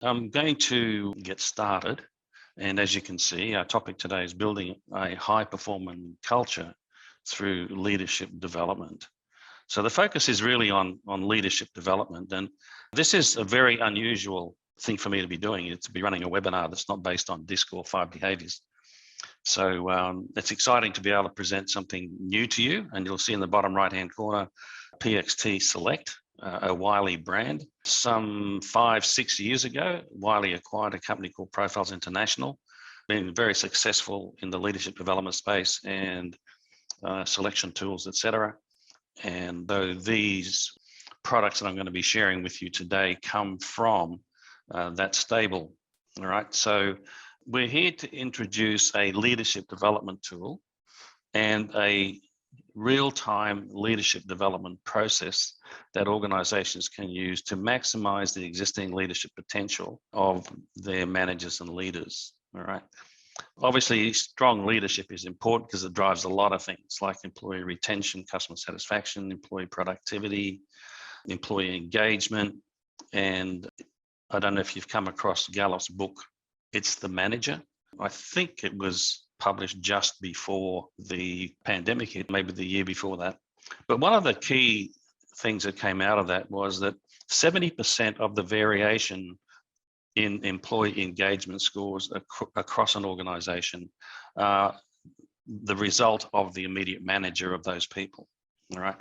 I'm going to get started. And as you can see, our topic today is building a high-performing culture through leadership development. So the focus is really on leadership development. And this is a very unusual thing for me to be doing, is to be running a webinar that's not based on DISC or 5 behaviors. So it's exciting to be able to present something new to you. And you'll see in the bottom right-hand corner, PXT Select, a Wiley brand. Some 5-6 years ago, Wiley acquired a company called Profiles International, been very successful in the leadership development space and selection tools, etc. And so these products that I'm going to be sharing with you today come from that stable. All right, so we're here to introduce a leadership development tool and a real-time leadership development process that organizations can use to maximize the existing leadership potential of their managers and leaders. All right. Obviously, strong leadership is important because it drives a lot of things like employee retention, customer satisfaction, employee productivity, employee engagement. And I don't know if you've come across Gallup's book, It's the Manager. I think it was published just before the pandemic hit, maybe the year before that. But one of the key things that came out of that was that 70% of the variation in employee engagement scores across an organization are the result of the immediate manager of those people. All right.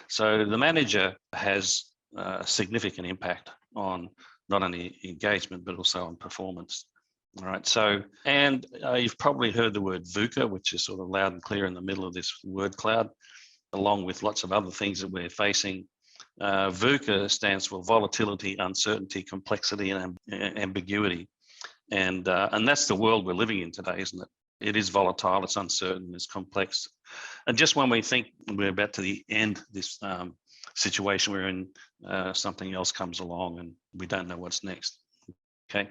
So the manager has a significant impact on not only engagement, but also on performance. All right, so, and you've probably heard the word VUCA, which is sort of loud and clear in the middle of this word cloud, along with lots of other things that we're facing. VUCA stands for volatility, uncertainty, complexity, and ambiguity. And that's the world we're living in today, isn't it? It is volatile, it's uncertain, it's complex. And just when we think we're about to the end this situation we're in, something else comes along and we don't know what's next. Okay,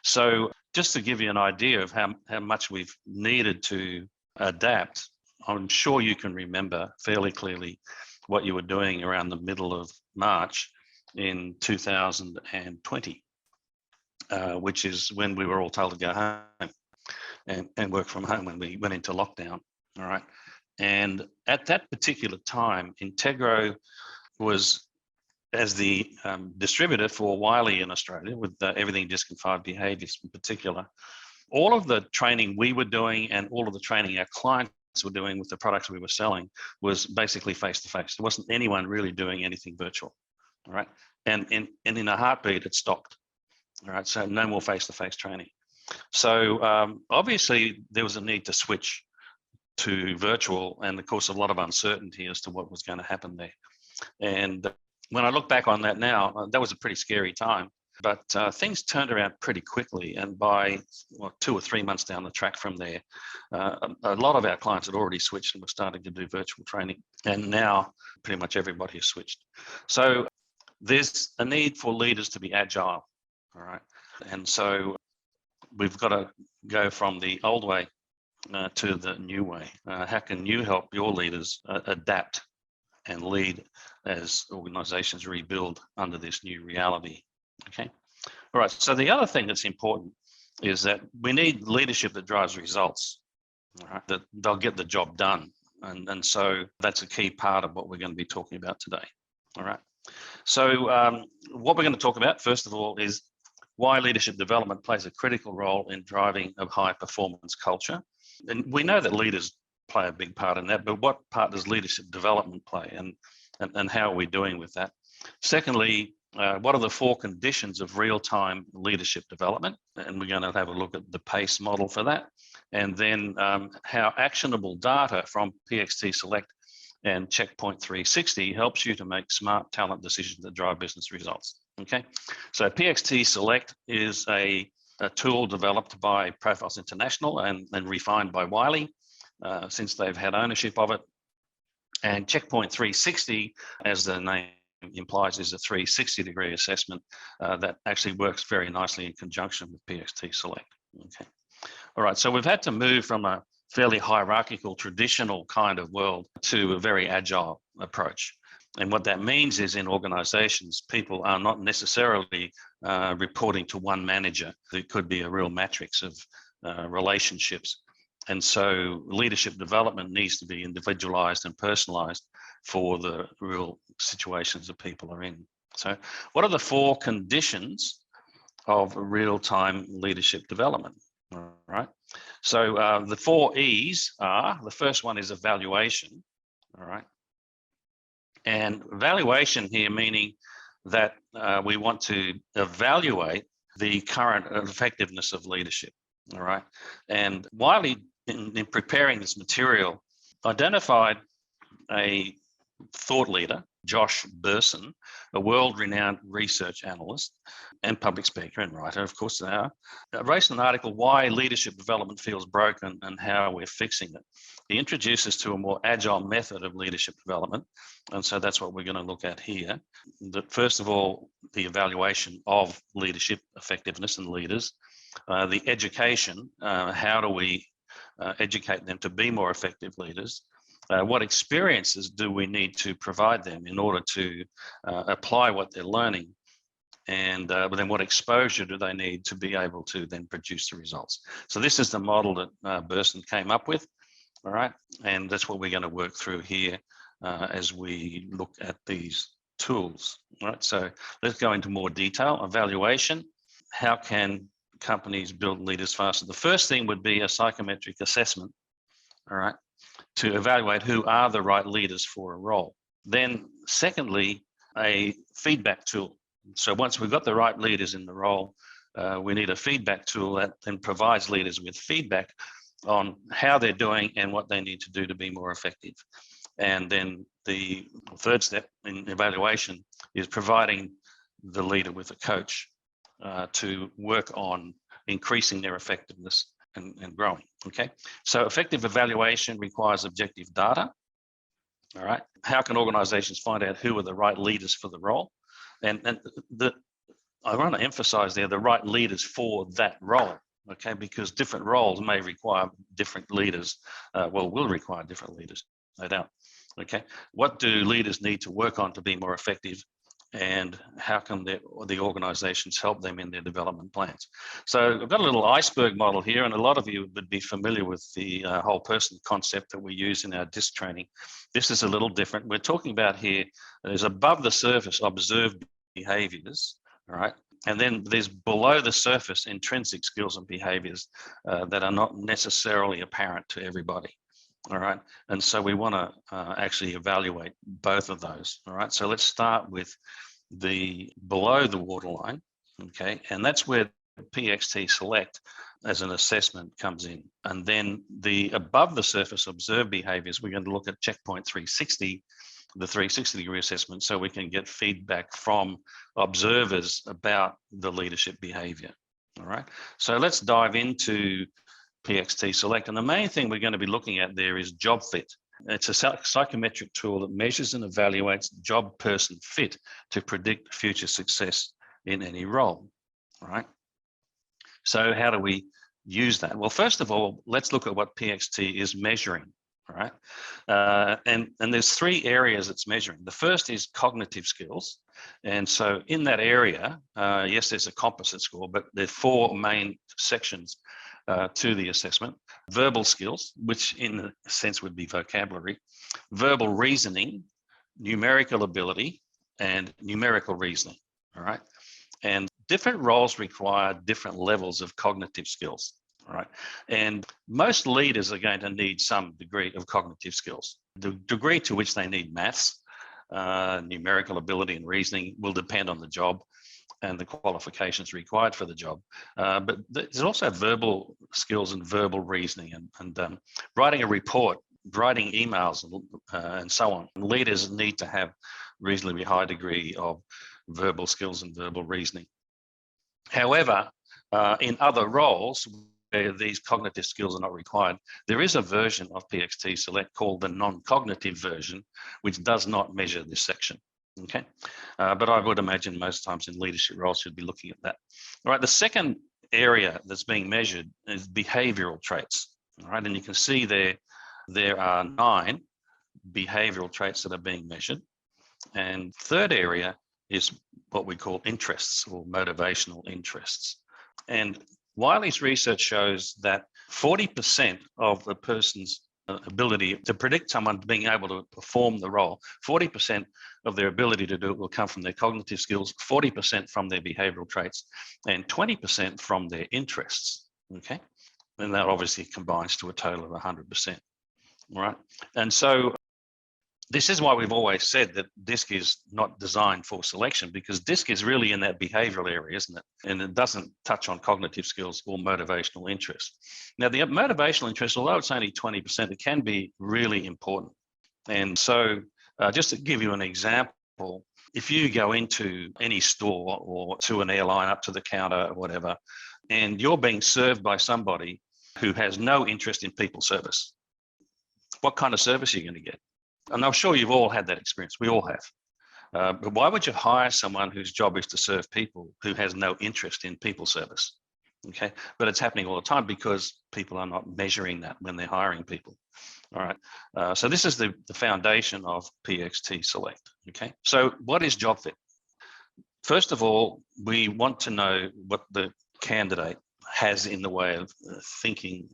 so just to give you an idea of how much we've needed to adapt, I'm sure you can remember fairly clearly what you were doing around the middle of March in 2020, which is when we were all told to go home and work from home when we went into lockdown. All right, and at that particular time, Integro was as the distributor for Wiley in Australia, with everything DISC and 5 behaviors in particular. All of the training we were doing and all of the training our clients were doing with the products we were selling was basically face-to-face. There wasn't anyone really doing anything virtual, all right? And in a heartbeat, it stopped, all right? So no more face-to-face training. So obviously, there was a need to switch to virtual, and of course, a lot of uncertainty as to what was going to happen there. And when I look back on that now, that was a pretty scary time, but things turned around pretty quickly. And by 2 or 3 months down the track from there, a lot of our clients had already switched and were starting to do virtual training. And now pretty much everybody has switched. So there's a need for leaders to be agile, all right? And so we've got to go from the old way to the new way. How can you help your leaders adapt and lead as organizations rebuild under this new reality? Okay. All right. So the other thing that's important is that we need leadership that drives results, all right, that they'll get the job done. And so that's a key part of what we're going to be talking about today. All right. So what we're going to talk about, first of all, is why leadership development plays a critical role in driving a high performance culture. And we know that leaders play a big part in that, but what part does leadership development play, and how are we doing with that? Secondly, what are the 4 conditions of real-time leadership development? And we're going to have a look at the PACE model for that. And then how actionable data from PXT Select and Checkpoint 360 helps you to make smart talent decisions that drive business results. Okay, so PXT Select is a tool developed by Profiles International and refined by Wiley. Since they've had ownership of it. And Checkpoint 360, as the name implies, is a 360-degree assessment that actually works very nicely in conjunction with PXT Select. Okay. All right, so we've had to move from a fairly hierarchical, traditional kind of world to a very agile approach. And what that means is in organizations, people are not necessarily reporting to one manager. It could be a real matrix of relationships. And so leadership development needs to be individualized and personalized for the real situations that people are in. So what are the 4 conditions of real-time leadership development? All right. So the 4 E's are, the first one is evaluation. All right. And evaluation here meaning that we want to evaluate the current effectiveness of leadership. All right. And Wiley, in preparing this material, identified a thought leader, Josh Bersin, a world-renowned research analyst and public speaker and writer, of course, now, wrote an article, Why Leadership Development Feels Broken and How We're Fixing It. He introduces to a more agile method of leadership development. And so that's what we're going to look at here. That first of all, the evaluation of leadership effectiveness and leaders, the education, how do we educate them to be more effective leaders? What experiences do we need to provide them in order to apply what they're learning? And then what exposure do they need to be able to then produce the results? So this is the model that Bersin came up with, all right? And that's what we're going to work through here as we look at these tools, all right? So let's go into more detail. Evaluation, how can companies build leaders faster? The first thing would be a psychometric assessment, all right, to evaluate who are the right leaders for a role. Then secondly, a feedback tool. So once we've got the right leaders in the role, we need a feedback tool that then provides leaders with feedback on how they're doing and what they need to do to be more effective. And then the third step in evaluation is providing the leader with a coach to work on increasing their effectiveness and growing, okay? So effective evaluation requires objective data, all right? How can organizations find out who are the right leaders for the role? And I want to emphasize there, the right leaders for that role, okay? Because different roles may require different leaders, will require different leaders, no doubt, okay? What do leaders need to work on to be more effective? And how can the organizations help them in their development plans? So I've got a little iceberg model here, and a lot of you would be familiar with the whole person concept that we use in our DISC training. This is a little different. We're talking about here, there's above the surface observed behaviors, all right? And then there's below the surface intrinsic skills and behaviors that are not necessarily apparent to everybody. All right, and so we want to actually evaluate both of those. All right, so let's start with the below the waterline, okay, and that's where PXT Select as an assessment comes in. And then the above the surface observed behaviors, we're going to look at checkpoint 360, the 360-degree assessment, so we can get feedback from observers about the leadership behavior. All right, so let's dive into PXT Select. And the main thing we're going to be looking at there is job fit. It's a psychometric tool that measures and evaluates job person fit to predict future success in any role. All right. So how do we use that? Well, first of all, let's look at what PXT is measuring. All right. And there's 3 areas it's measuring. The first is cognitive skills. And so in that area, yes, there's a composite score, but there are 4 main sections to the assessment. Verbal skills, which in a sense would be vocabulary, verbal reasoning, numerical ability, and numerical reasoning, all right? And different roles require different levels of cognitive skills, all right? And most leaders are going to need some degree of cognitive skills. The degree to which they need maths, numerical ability and reasoning will depend on the job and the qualifications required for the job. But there's also verbal skills and verbal reasoning and writing a report, writing emails and so on. Leaders need to have reasonably high degree of verbal skills and verbal reasoning. However, in other roles where these cognitive skills are not required, there is a version of PXT Select called the non-cognitive version, which does not measure this section. Okay, but I would imagine most times in leadership roles should be looking at that. All right, the second area that's being measured is behavioral traits. All right, and you can see there are 9 behavioral traits that are being measured. And third area is what we call interests or motivational interests. And Wiley's research shows that 40% of the person's ability to predict someone being able to perform the role, 40% of their ability to do it will come from their cognitive skills, 40% from their behavioral traits, and 20% from their interests. Okay. And that obviously combines to a total of 100%. All right. And so this is why we've always said that DISC is not designed for selection, because DISC is really in that behavioral area, isn't it? And it doesn't touch on cognitive skills or motivational interest. Now, the motivational interest, although it's only 20%, it can be really important. And so just to give you an example, if you go into any store or to an airline, up to the counter or whatever, and you're being served by somebody who has no interest in people service, what kind of service are you going to get? And I'm sure you've all had that experience. We all have. But why would you hire someone whose job is to serve people who has no interest in people service? Okay, but it's happening all the time because people are not measuring that when they're hiring people. All right. So this is the foundation of PXT Select. Okay. So what is job fit? First of all, we want to know what the candidate has in the way of thinking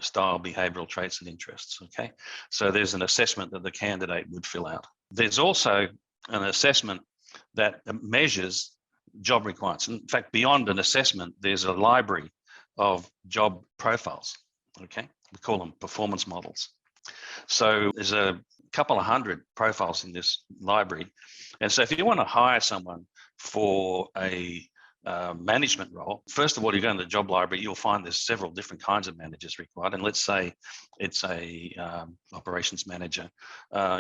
style, behavioral traits and interests. Okay, so there's an assessment that the candidate would fill out. There's also an assessment that measures job requirements. In fact, beyond an assessment, there's a library of job profiles. Okay, we call them performance models. So there's a couple of hundred profiles in this library. And so if you want to hire someone for a management role, first of all, you go in the job library, you'll find there's several different kinds of managers required. And let's say it's a operations manager.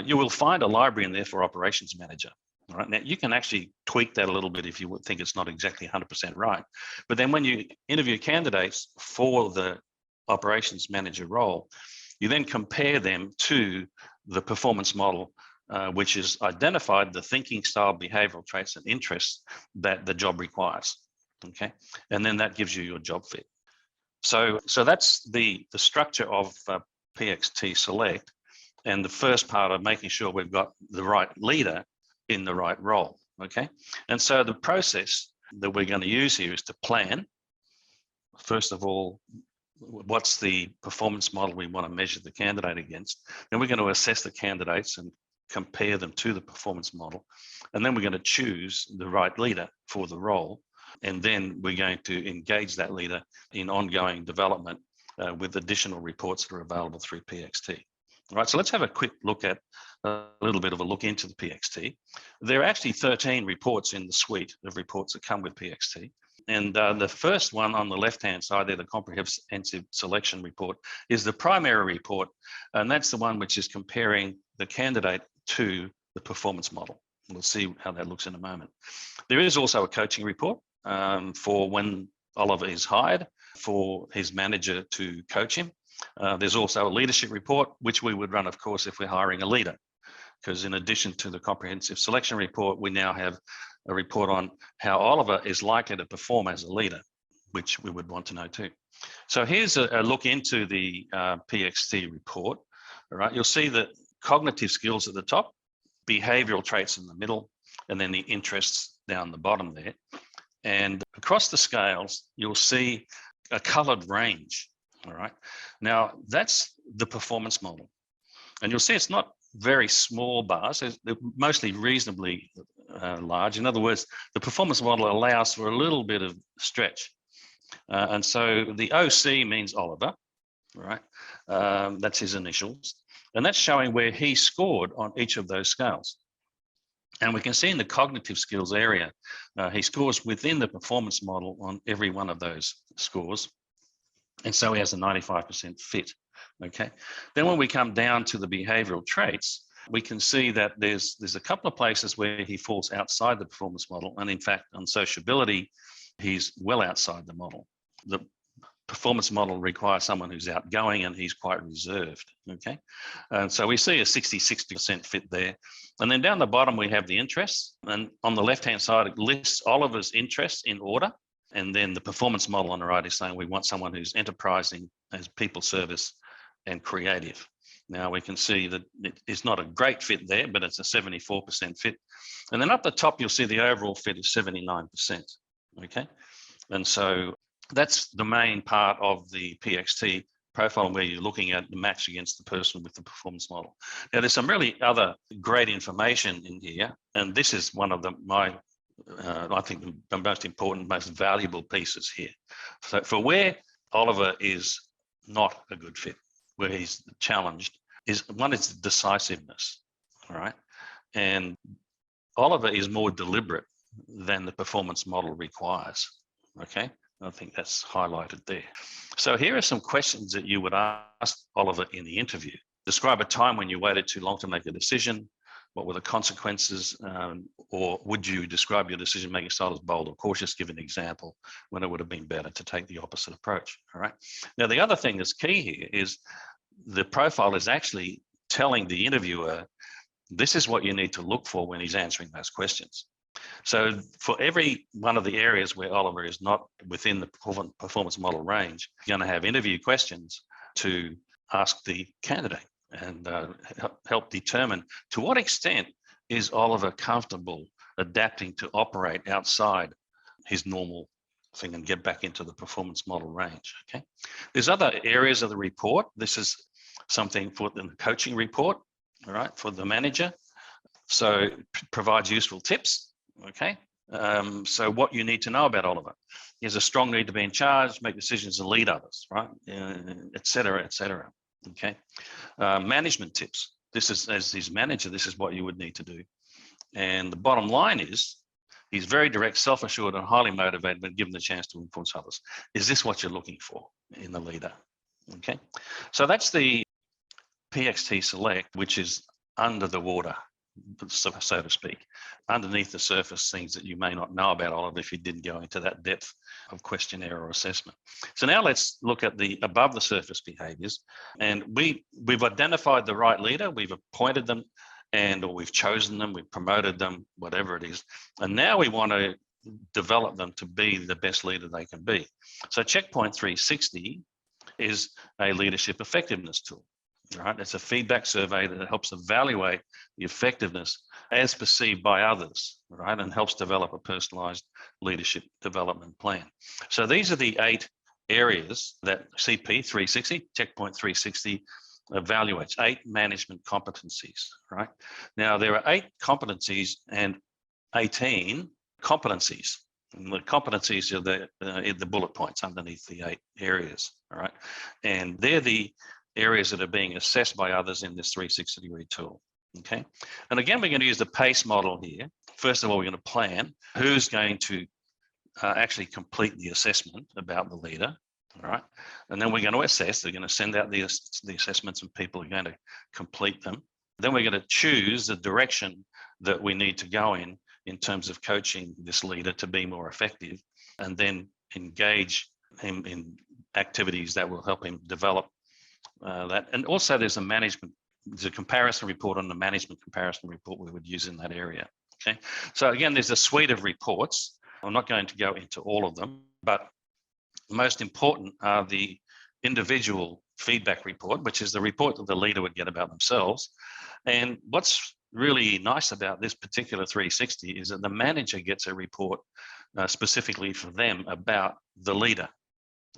You will find a library in there for operations manager. All right. Now, you can actually tweak that a little bit if you would think it's not exactly 100% right. But then when you interview candidates for the operations manager role, you then compare them to the performance model, which is identified the thinking style, behavioral traits and interests that the job requires. Okay, and then that gives you your job fit. So that's the structure of PXT Select, and the first part of making sure we've got the right leader in the right role. Okay, and so the process that we're going to use here is to plan. First of all, what's the performance model we want to measure the candidate against? Then we're going to assess the candidates and compare them to the performance model. And then we're going to choose the right leader for the role. And then we're going to engage that leader in ongoing development with additional reports that are available through PXT. All right, so let's have a quick look at a little bit of a look into the PXT. There are actually 13 reports in the suite of reports that come with PXT. And the first one on the left-hand side there, the comprehensive selection report, is the primary report. And that's the one which is comparing the candidate to the performance model. We'll see how that looks in a moment. There is also a coaching report for when Oliver is hired, for his manager to coach him. There's also a leadership report, which we would run, of course, if we're hiring a leader, because in addition to the comprehensive selection report, we now have a report on how Oliver is likely to perform as a leader, which we would want to know too. So here's a look into the PXT report. All right, you'll see that cognitive skills at the top, behavioral traits in the middle, and then the interests down the bottom there. And across the scales, you'll see a colored range. All right, now that's the performance model. And you'll see it's not very small bars, they're mostly reasonably large. In other words, the performance model allows for a little bit of stretch. And so the OC means Oliver, right? That's his initials. And that's showing where he scored on each of those scales. And we can see in the cognitive skills area, he scores within the performance model on every one of those scores. And so he has a 95% fit. Okay. Then when we come down to the behavioral traits, we can see that there's a couple of places where he falls outside the performance model. And in fact, on sociability, he's well outside the model. The performance model requires someone who's outgoing and he's quite reserved. Okay. And so we see a 60% fit there. And then down the bottom, we have the interests. And on the left-hand side, it lists Oliver's interests in order. And then the performance model on the right is saying we want someone who's enterprising, has people service, and creative. Now we can see that it's not a great fit there, but it's a 74% fit. And then up the top, you'll see the overall fit is 79%. Okay. And so that's the main part of the PXT profile, where you're looking at the match against the person with the performance model. Now, there's some really other great information in here, and this is one of I think the most important, most valuable pieces here. So for where Oliver is not a good fit, where he's challenged, is one is decisiveness, all right? And Oliver is more deliberate than the performance model requires, okay? I think that's highlighted there. So here are some questions that you would ask Oliver in the interview. Describe a time when you waited too long to make a decision. What were the consequences? Or would you describe your decision-making style as bold or cautious? Give an example when it would have been better to take the opposite approach, all right? Now, the other thing that's key here is the profile is actually telling the interviewer, this is what you need to look for when he's answering those questions. So for every one of the areas where Oliver is not within the performance model range, you're going to have interview questions to ask the candidate and help determine to what extent is Oliver comfortable adapting to operate outside his normal thing and get back into the performance model range, okay? There's other areas of the report. This is something for the coaching report, all right, for the manager. So it provides useful tips. Okay, so what you need to know about Oliver: he has a strong need to be in charge, make decisions, and lead others, right? Et cetera, et cetera. Okay, management tips. This is, as his manager, this is what you would need to do. And the bottom line is, he's very direct, self-assured, and highly motivated when given the chance to influence others. Is this what you're looking for in the leader? Okay, so that's the PXT Select, which is under the water, so to speak, underneath the surface, things that you may not know about Oliver if you didn't go into that depth of questionnaire or assessment. So now let's look at the above the surface behaviors. And we've identified the right leader, we've appointed them, or we've chosen them, we've promoted them, whatever it is. And now we want to develop them to be the best leader they can be. So Checkpoint 360 is a leadership effectiveness tool. Right, it's a feedback survey that helps evaluate the effectiveness as perceived by others, right, and helps develop a personalised leadership development plan. So these are the 8 areas that CP 360, Checkpoint 360, evaluates, 8 management competencies, right? Now, there are 8 competencies and 18 competencies. And the competencies are the bullet points underneath the 8 areas, all right? And they're the areas that are being assessed by others in this 360-degree tool, okay? And again, we're going to use the PACE model here. First of all, we're going to plan who's going to actually complete the assessment about the leader, all right? And then we're going to assess. They're going to send out the assessments and people are going to complete them. Then we're going to choose the direction that we need to go in terms of coaching this leader to be more effective, and then engage him in activities that will help him develop that. And also there's a comparison report on the management comparison report we would use in that area, okay? So again, there's a suite of reports. I'm not going to go into all of them, but the most important are the individual feedback report, which is the report that the leader would get about themselves. And what's really nice about this particular 360 is that the manager gets a report specifically for them about the leader,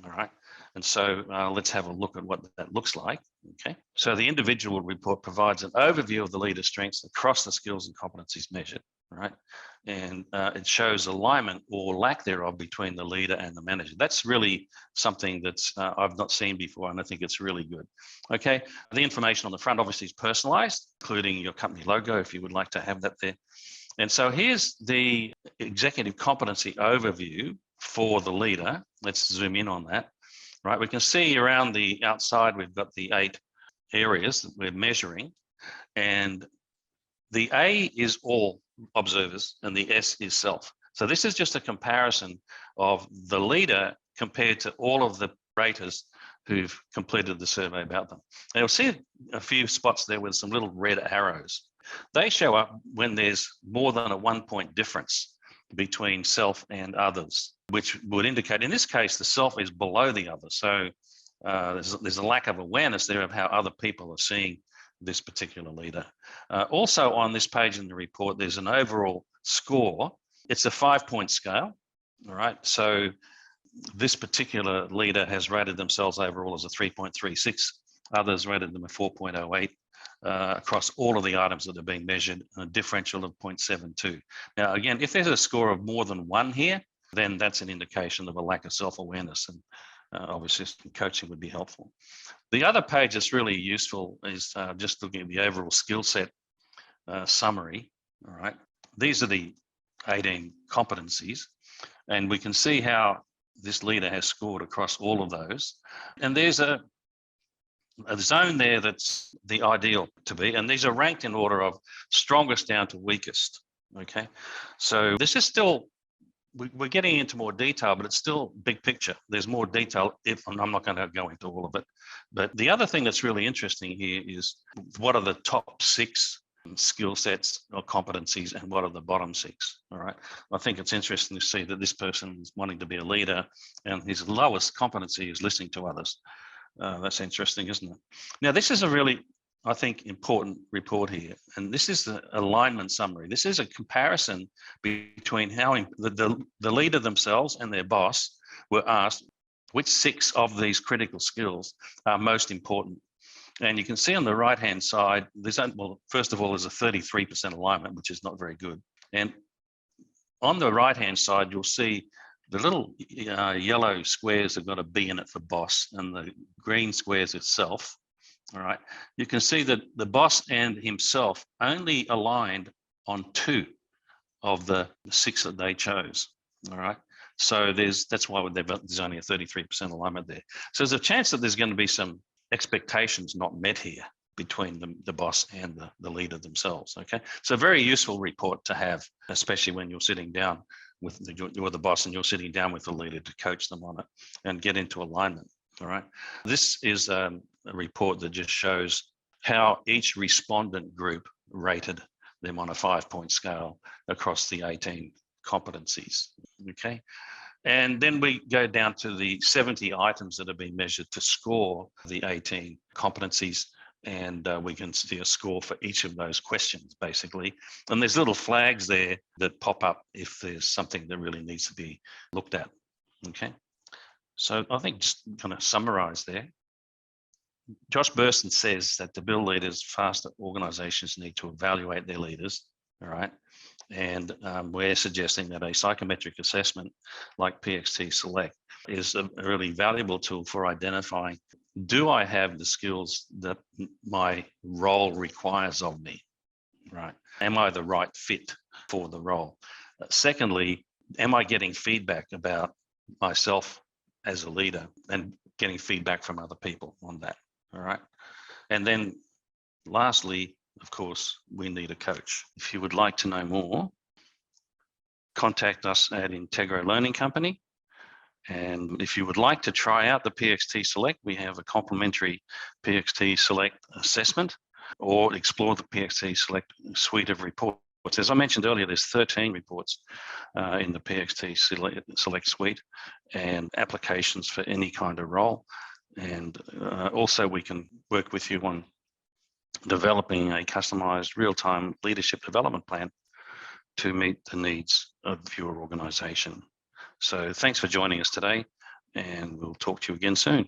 all right? And so let's have a look at what that looks like, okay? So the individual report provides an overview of the leader's strengths across the skills and competencies measured, right? And it shows alignment or lack thereof between the leader and the manager. That's really something that's I've not seen before, and I think it's really good, okay? The information on the front obviously is personalized, including your company logo if you would like to have that there. And so here's the executive competency overview for the leader. Let's zoom in on that. Right, we can see around the outside, we've got the 8 areas that we're measuring, and the A is all observers and the S is self. So this is just a comparison of the leader compared to all of the raters who've completed the survey about them. And you'll see a few spots there with some little red arrows. They show up when there's more than a 1-point difference between self and others, which would indicate, in this case, the self is below the other. So there's a lack of awareness there of how other people are seeing this particular leader. Also on this page in the report, there's an overall score. It's a 5-point scale, all right? So this particular leader has rated themselves overall as a 3.36. Others rated them a 4.08 across all of the items that are being measured, a differential of 0.72. Now, again, if there's a score of more than 1 here, then that's an indication of a lack of self-awareness, and obviously some coaching would be helpful. The other page that's really useful is just looking at the overall skill set summary. All right, these are the 18 competencies, and we can see how this leader has scored across all of those. And there's a zone there that's the ideal to be, and these are ranked in order of strongest down to weakest. Okay, so this is still, we're getting into more detail, but it's still big picture. There's more detail, and I'm not going to go into all of it. But the other thing that's really interesting here is what are the top 6 skill sets or competencies and what are the bottom 6, all right? I think it's interesting to see that this person is wanting to be a leader and his lowest competency is listening to others. That's interesting, isn't it? Now, this is a really, I think, important report here, and this is the alignment summary. This is a comparison between how the leader themselves and their boss were asked which 6 of these critical skills are most important. And you can see on the right-hand side, well, first of all, there's a 33% alignment, which is not very good. And on the right-hand side, you'll see the little yellow squares have got a B in it for boss, and the green squares itself. All right, you can see that the boss and himself only aligned on 2 of the 6 that they chose. All right, so that's why there's only a 33% alignment there. So there's a chance that there's going to be some expectations not met here between the boss and the leader themselves. Okay, so a very useful report to have, especially when you're sitting down with you're the boss and you're sitting down with the leader to coach them on it and get into alignment. All right, this is a report that just shows how each respondent group rated them on a 5-point scale across the 18 competencies. Okay, and then we go down to the 70 items that have been measured to score the 18 competencies, and we can see a score for each of those questions, basically. And there's little flags there that pop up if there's something that really needs to be looked at. Okay, so I think just kind of summarize there. Josh Burson says that to build leaders faster, organizations need to evaluate their leaders, all right? And we're suggesting that a psychometric assessment like PXT Select is a really valuable tool for identifying, do I have the skills that my role requires of me, right? Am I the right fit for the role? Secondly, am I getting feedback about myself as a leader and getting feedback from other people on that, all right? And then lastly, of course, we need a coach. If you would like to know more, contact us at Integro Learning Company. And if you would like to try out the PXT Select, we have a complimentary PXT Select assessment, or explore the PXT Select suite of reports. As I mentioned earlier, there's 13 reports in the PXT Select suite and applications for any kind of role. And also we can work with you on developing a customized real-time leadership development plan to meet the needs of your organization. So thanks for joining us today, and we'll talk to you again soon.